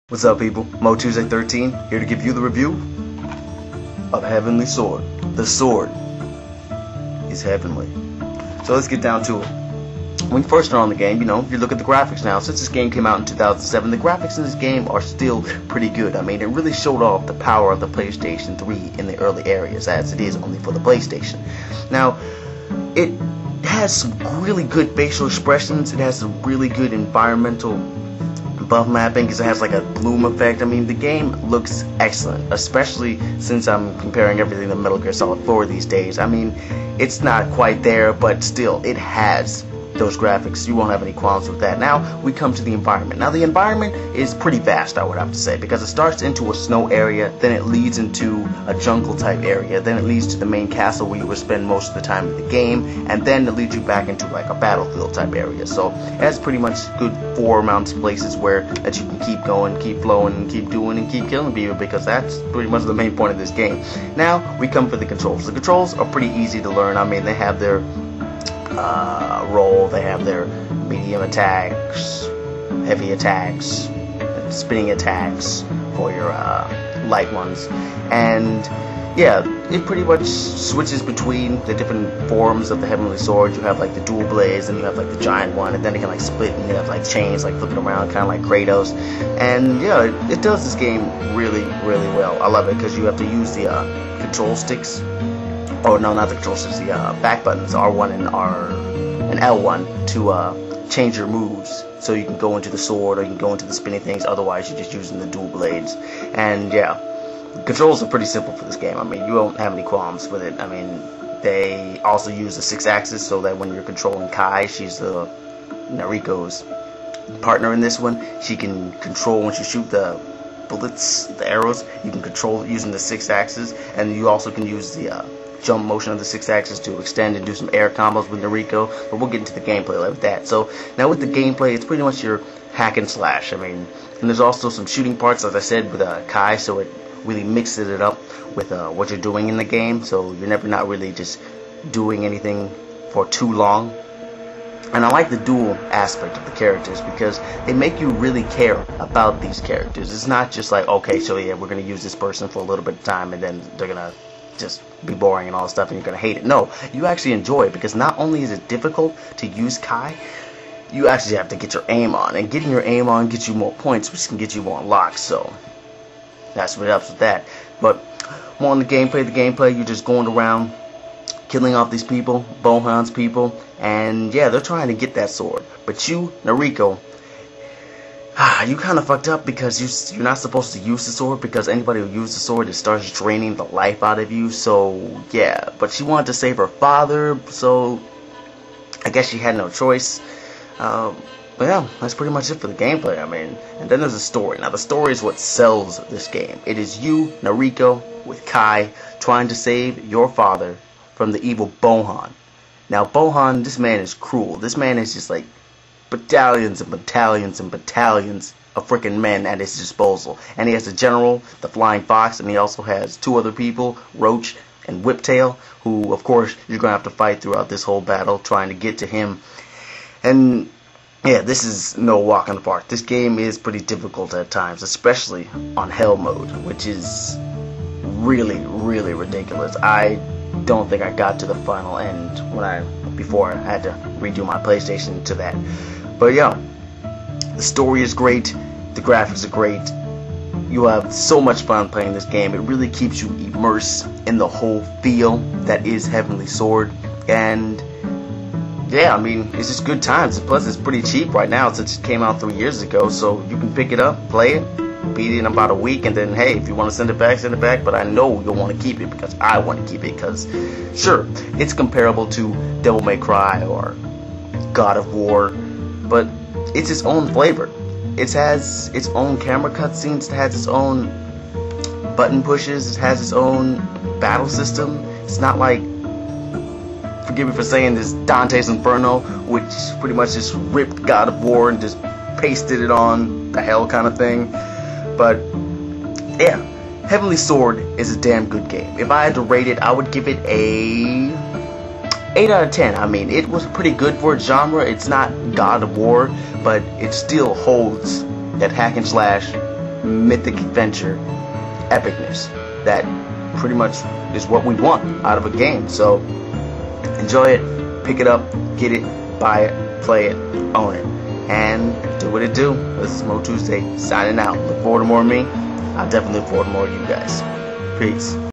What's up, people? Mo Tuesday 13 here to give you the review of Heavenly Sword. The sword is heavenly. So let's get down to it. When you first start on the game, you look at the graphics now. Since this game came out in 2007, the graphics in this game are still pretty good. I mean, it really showed off the power of the PlayStation 3 in the early areas, as it is only for the PlayStation. Now, it has some really good facial expressions. It has some really good environmental buff mapping because it has like a bloom effect. I mean, the game looks excellent, especially since I'm comparing everything to Metal Gear Solid 4 these days. I mean, it's not quite there, but still, it has those graphics. You won't have any qualms with that. Now, we come to the environment. Now, the environment is pretty vast, I would have to say, because it starts into a snow area, then it leads into a jungle-type area, then it leads to the main castle where you would spend most of the time in the game, and then it leads you back into like a battlefield-type area. So, it has pretty much good 4 amounts of places where that you can keep going, keep flowing, and keep doing, and keep killing people, because that's pretty much the main point of this game. Now, we come for the controls. The controls are pretty easy to learn. I mean, they have their roll, they have their medium attacks, heavy attacks, spinning attacks for your light ones, and yeah, it pretty much switches between the different forms of the Heavenly Sword. You have like the dual blades, and you have like the giant one, and then it can like split, and you have like chains like flipping around, kind of like Kratos. And yeah, it does this game really, really well. I love it because you have to use the control sticks. Oh no, not the control sticks, the back buttons, R1 and L1, to change your moves. So you can go into the sword or you can go into the spinning things, otherwise you're just using the dual blades. And yeah, the controls are pretty simple for this game. I mean, you won't have any qualms with it. I mean, they also use the 6-axis so that when you're controlling Kai, she's Nariko's partner in this one, she can control when she shoot the bullets, the arrows, you can control it using the 6-axis, and you also can use the jump motion of the 6-axis to extend and do some air combos with Nariko, but we'll get into the gameplay like that. So now with the gameplay, it's pretty much your hack and slash. I mean, and there's also some shooting parts, as I said, with Kai, so it really mixes it up with what you're doing in the game, so you're never not really just doing anything for too long. And I like the dual aspect of the characters because they make you really care about these characters. It's not just like, okay, so yeah, we're going to use this person for a little bit of time and then they're going to just be boring and all that stuff and you're going to hate it. No, you actually enjoy it because not only is it difficult to use Kai, you actually have to get your aim on. And getting your aim on gets you more points, which can get you more unlocks. So that's what helps with that. But more on the gameplay, you're just going around killing off these people, Bohan's people, and yeah, they're trying to get that sword. But you, Nariko, you kind of fucked up because you're not supposed to use the sword, because anybody who uses the sword, it starts draining the life out of you. So yeah, but she wanted to save her father, so I guess she had no choice. But yeah, that's pretty much it for the gameplay. I mean, and then there's a story. Now the story is what sells this game. It is you, Nariko, with Kai, trying to save your father from the evil Bohan. Now Bohan, this man is cruel. This man is just like battalions and battalions and battalions of freaking men at his disposal. And he has a general, the Flying Fox, and he also has 2 other people, Roach and Whiptail, who of course you're going to have to fight throughout this whole battle trying to get to him. And yeah, this is no walk in the park. This game is pretty difficult at times, especially on Hell mode, which is really, really ridiculous. I don't think I got to the final end before I had to redo my PlayStation to that. But yeah, the story is great, the graphics are great, you have so much fun playing this game. It really keeps you immersed in the whole feel that is Heavenly Sword, and yeah, I mean, it's just good times. Plus it's pretty cheap right now since it came out 3 years ago, so you can pick it up, play it, beat it in about a week, and then hey, if you want to send it back, but I know you'll want to keep it because I want to keep it, because sure, it's comparable to Devil May Cry or God of War, but it's its own flavor. It has its own camera cutscenes, it has its own button pushes, it has its own battle system. It's not like, forgive me for saying this, Dante's Inferno, which pretty much just ripped God of War and just pasted it on the hell kind of thing. But yeah, Heavenly Sword is a damn good game. If I had to rate it, I would give it a 8 out of 10. I mean, it was pretty good for its genre. It's not God of War, but it still holds that hack and slash mythic adventure epicness that pretty much is what we want out of a game. So enjoy it, pick it up, get it, buy it, play it, own it, and do what it do. This is Mo Tuesday signing out. Look forward to more of me. I'll definitely look forward to more of you guys. Peace.